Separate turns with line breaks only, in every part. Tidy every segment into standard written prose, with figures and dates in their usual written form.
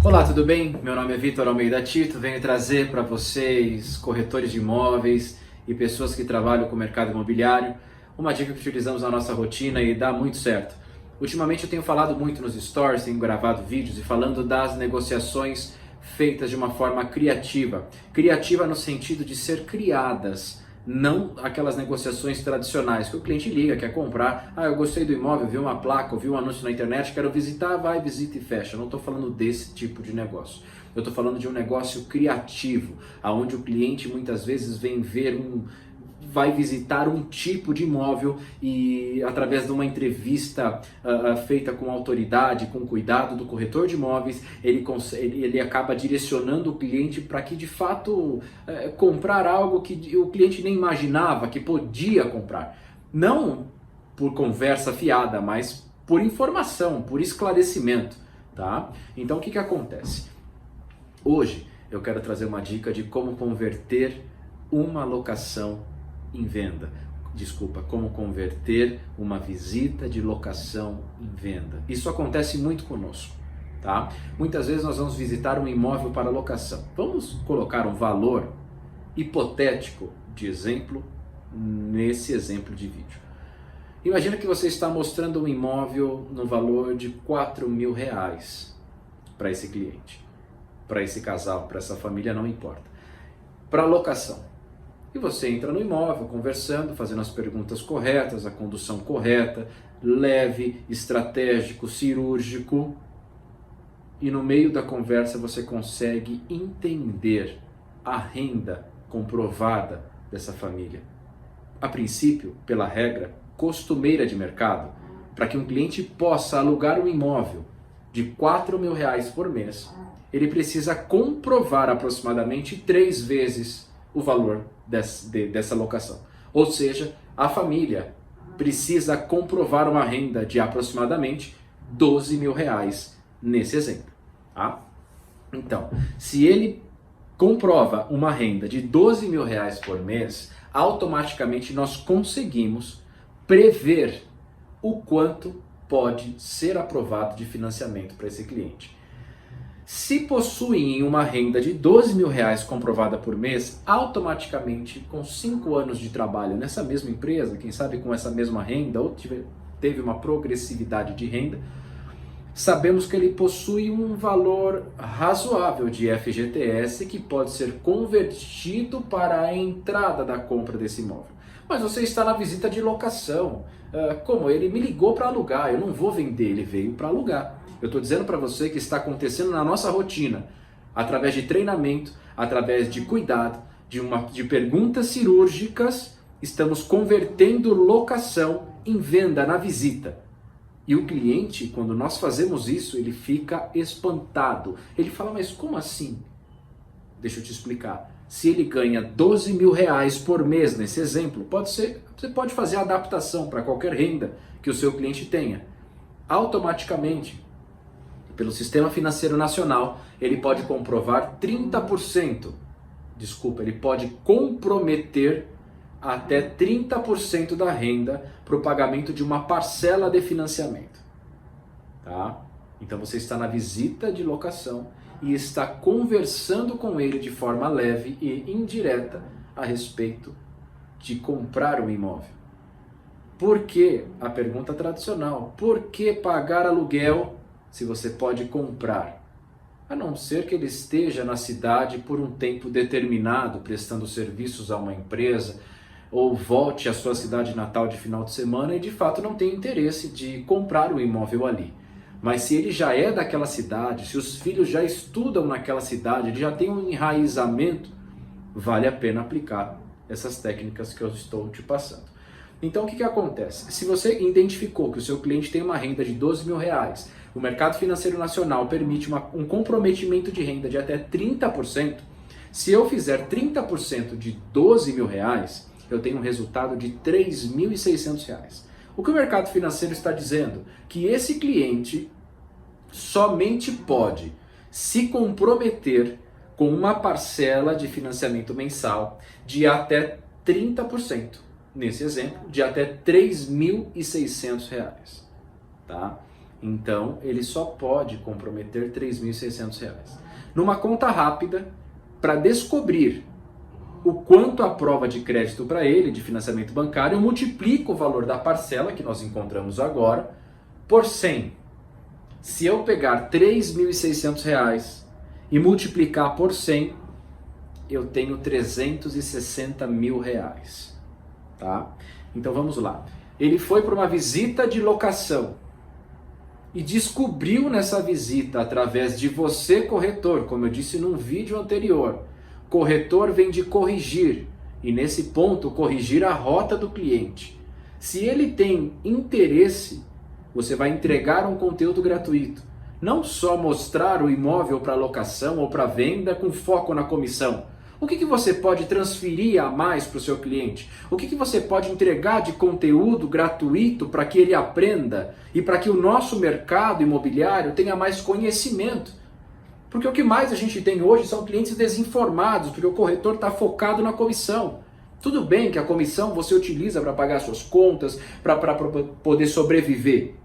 Olá, tudo bem? Meu nome é Vitor Almeida Tito, venho trazer para vocês, corretores de imóveis e pessoas que trabalham com o mercado imobiliário, uma dica que utilizamos na nossa rotina e dá muito certo. Ultimamente eu tenho falado muito nos stories, tenho gravado vídeos e falando das negociações feitas de uma forma criativa. Criativa no sentido de ser criadas, não aquelas negociações tradicionais que o cliente liga, quer comprar, eu gostei do imóvel, vi uma placa, vi um anúncio na internet, quero visitar, vai, visita e fecha. Eu não estou falando desse tipo de negócio. Eu estou falando de um negócio criativo, onde o cliente muitas vezes vai visitar um tipo de imóvel e através de uma entrevista feita com autoridade, com cuidado do corretor de imóveis, ele acaba direcionando o cliente para que de fato comprar algo que o cliente nem imaginava que podia comprar. Não por conversa fiada, mas por informação, por esclarecimento, tá? Então o que acontece? Hoje eu quero trazer uma dica de como converter uma locação em venda. Desculpa, como converter uma visita de locação em venda. Isso acontece muito conosco, tá? Muitas vezes nós vamos visitar um imóvel para locação. Vamos colocar um valor hipotético de exemplo nesse exemplo de vídeo. Imagina que você está mostrando um imóvel no valor de R$4.000 para esse cliente, para esse casal, para essa família, não importa. Para locação. E você entra no imóvel, conversando, fazendo as perguntas corretas, a condução correta, leve, estratégico, cirúrgico. E no meio da conversa você consegue entender a renda comprovada dessa família. A princípio, pela regra costumeira de mercado, para que um cliente possa alugar um imóvel de R$4.000 por mês, ele precisa comprovar aproximadamente 3 vezes o valor dessa locação. Ou seja, a família precisa comprovar uma renda de aproximadamente R$12.000 nesse exemplo. Tá? Então, se ele comprova uma renda de R$12.000 por mês, automaticamente nós conseguimos prever o quanto pode ser aprovado de financiamento para esse cliente. Se possuem uma renda de R$12.000 comprovada por mês, automaticamente, com 5 anos de trabalho nessa mesma empresa, quem sabe com essa mesma renda, ou teve uma progressividade de renda, sabemos que ele possui um valor razoável de FGTS que pode ser convertido para a entrada da compra desse imóvel. Mas você está na visita de locação. Como? Ele me ligou para alugar, eu não vou vender, ele veio para alugar. Eu estou dizendo para você que está acontecendo na nossa rotina, através de treinamento, através de cuidado, de perguntas cirúrgicas, estamos convertendo locação em venda na visita. E o cliente, quando nós fazemos isso, ele fica espantado. Ele fala, mas como assim? Deixa eu te explicar. Se ele ganha R$12.000 por mês nesse exemplo, você pode fazer a adaptação para qualquer renda que o seu cliente tenha. Automaticamente, pelo Sistema Financeiro Nacional, ele pode comprovar 30%. Desculpa, ele pode comprometer até 30% da renda para o pagamento de uma parcela de financiamento. Tá? Então você está na visita de locação e está conversando com ele de forma leve e indireta a respeito de comprar um imóvel. Por que? A pergunta tradicional. Por que pagar aluguel se você pode comprar? A não ser que ele esteja na cidade por um tempo determinado, prestando serviços a uma empresa, ou volte à sua cidade natal de final de semana e de fato não tem interesse de comprar o imóvel ali. Mas se ele já é daquela cidade, se os filhos já estudam naquela cidade, ele já tem um enraizamento, vale a pena aplicar essas técnicas que eu estou te passando. Então o que acontece? Se você identificou que o seu cliente tem uma renda de R$12.000, o Mercado Financeiro Nacional permite um comprometimento de renda de até 30%, se eu fizer 30% de R$12.000, eu tenho um resultado de R$3.600. O que o mercado financeiro está dizendo? Que esse cliente somente pode se comprometer com uma parcela de financiamento mensal de até 30%. Nesse exemplo, de até R$3.600. Tá? Então, ele só pode comprometer R$ 3.600. Numa conta rápida, para descobrir o quanto a prova de crédito para ele, de financiamento bancário, eu multiplico o valor da parcela, que nós encontramos agora, por 100. Se eu pegar R$ 3.600 e multiplicar por 100, eu tenho R$ 360 mil. Tá? Então vamos lá. Ele foi para uma visita de locação e descobriu nessa visita, através de você, corretor, como eu disse num vídeo anterior, corretor vem de corrigir, e nesse ponto, corrigir a rota do cliente. Se ele tem interesse, você vai entregar um conteúdo gratuito. Não só mostrar o imóvel para locação ou para venda com foco na comissão. O que você pode transferir a mais para o seu cliente? O que você pode entregar de conteúdo gratuito para que ele aprenda e para que o nosso mercado imobiliário tenha mais conhecimento? Porque o que mais a gente tem hoje são clientes desinformados, porque o corretor está focado na comissão. Tudo bem que a comissão você utiliza para pagar suas contas, para poder sobreviver.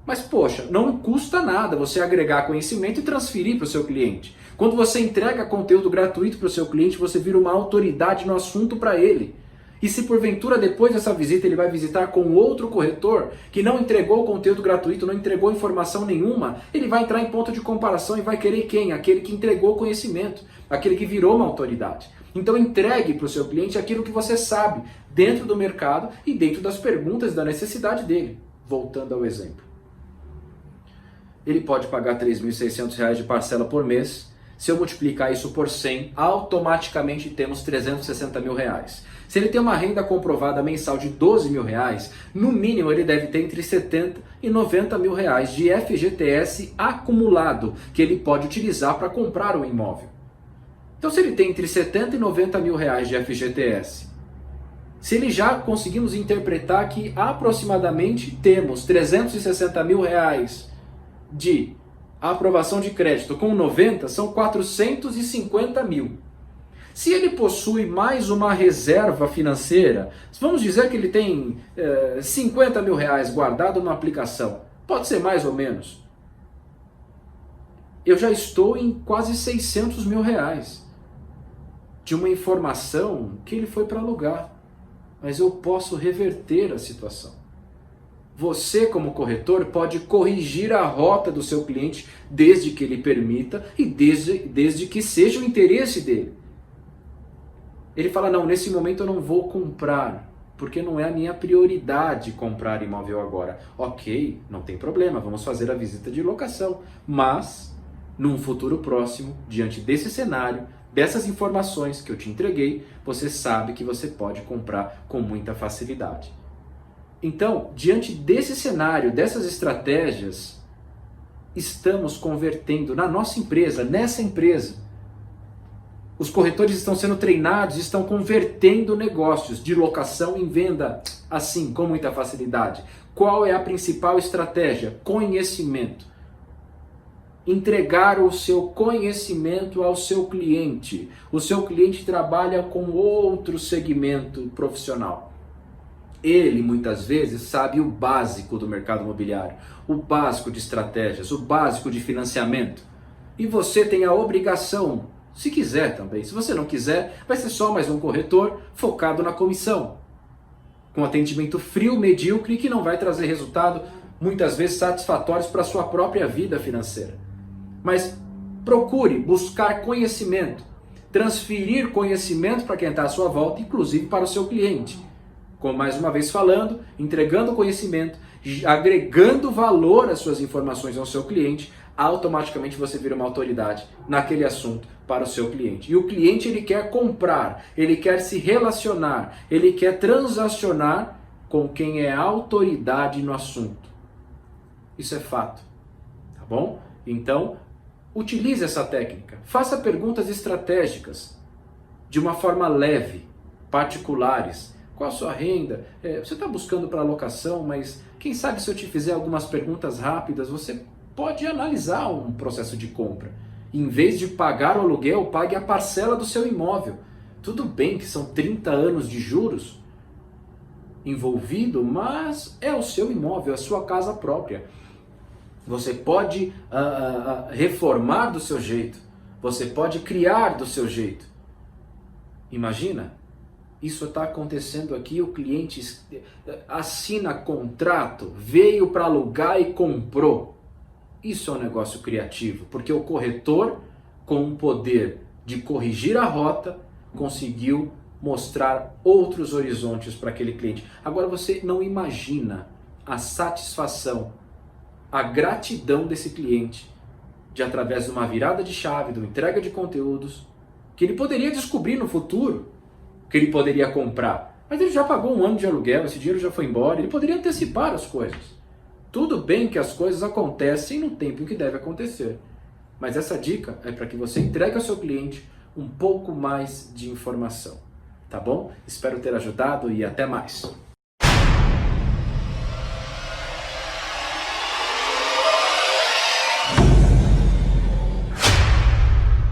Mas, poxa, não custa nada você agregar conhecimento e transferir para o seu cliente. Quando você entrega conteúdo gratuito para o seu cliente, você vira uma autoridade no assunto para ele. E se porventura depois dessa visita ele vai visitar com outro corretor que não entregou conteúdo gratuito, não entregou informação nenhuma, ele vai entrar em ponto de comparação e vai querer quem? Aquele que entregou conhecimento, aquele que virou uma autoridade. Então entregue para o seu cliente aquilo que você sabe, dentro do mercado e dentro das perguntas da necessidade dele. Voltando ao exemplo. Ele pode pagar R$ 3.600 de parcela por mês. Se eu multiplicar isso por 100, automaticamente temos R$ 360 mil. Se ele tem uma renda comprovada mensal de R$ 12 mil, no mínimo ele deve ter entre R$ 70 e R$ 90 mil de FGTS acumulado, que ele pode utilizar para comprar um imóvel. Então se ele tem entre R$ 70 e R$ 90 mil de FGTS, se ele já conseguimos interpretar que aproximadamente temos R$ 360 mil de aprovação de crédito com 90, são 450 mil. Se ele possui mais uma reserva financeira, vamos dizer que ele tem 50 mil guardado numa aplicação, pode ser mais ou menos. Eu já estou em quase 600 mil de uma informação que ele foi para alugar, mas eu posso reverter a situação. Você, como corretor, pode corrigir a rota do seu cliente desde que ele permita e desde que seja o interesse dele. Ele fala, não, nesse momento eu não vou comprar, porque não é a minha prioridade comprar imóvel agora. Ok, não tem problema, vamos fazer a visita de locação. Mas, num futuro próximo, diante desse cenário, dessas informações que eu te entreguei, você sabe que você pode comprar com muita facilidade. Então, diante desse cenário, dessas estratégias, estamos convertendo na nossa empresa, nessa empresa. Os corretores estão sendo treinados, estão convertendo negócios de locação em venda, assim, com muita facilidade. Qual é a principal estratégia? Conhecimento. Entregar o seu conhecimento ao seu cliente. O seu cliente trabalha com outro segmento profissional. Ele, muitas vezes, sabe o básico do mercado imobiliário, o básico de estratégias, o básico de financiamento. E você tem a obrigação, se quiser também, se você não quiser, vai ser só mais um corretor focado na comissão. Com atendimento frio, medíocre, que não vai trazer resultado, muitas vezes, satisfatórios para a sua própria vida financeira. Mas procure buscar conhecimento, transferir conhecimento para quem está à sua volta, inclusive para o seu cliente. Como mais uma vez falando, entregando conhecimento, agregando valor às suas informações ao seu cliente, automaticamente você vira uma autoridade naquele assunto para o seu cliente. E o cliente, ele quer comprar, ele quer se relacionar, ele quer transacionar com quem é autoridade no assunto. Isso é fato, tá bom? Então, utilize essa técnica, faça perguntas estratégicas, de uma forma leve, particulares. Qual a sua renda? Você está buscando para alocação, mas quem sabe se eu te fizer algumas perguntas rápidas, você pode analisar um processo de compra. Em vez de pagar o aluguel, pague a parcela do seu imóvel. Tudo bem que são 30 anos de juros envolvido, mas é o seu imóvel, a sua casa própria. Você pode reformar do seu jeito. Você pode criar do seu jeito. Imagina, isso está acontecendo aqui, o cliente assina contrato, veio para alugar e comprou. Isso é um negócio criativo, porque o corretor, com o poder de corrigir a rota, conseguiu mostrar outros horizontes para aquele cliente. Agora você não imagina a satisfação, a gratidão desse cliente de, através de uma virada de chave, de uma entrega de conteúdos, que ele poderia descobrir no futuro, que ele poderia comprar. Mas ele já pagou 1 ano de aluguel, esse dinheiro já foi embora, ele poderia antecipar as coisas. Tudo bem que as coisas acontecem no tempo em que deve acontecer. Mas essa dica é para que você entregue ao seu cliente um pouco mais de informação. Tá bom? Espero ter ajudado e até mais.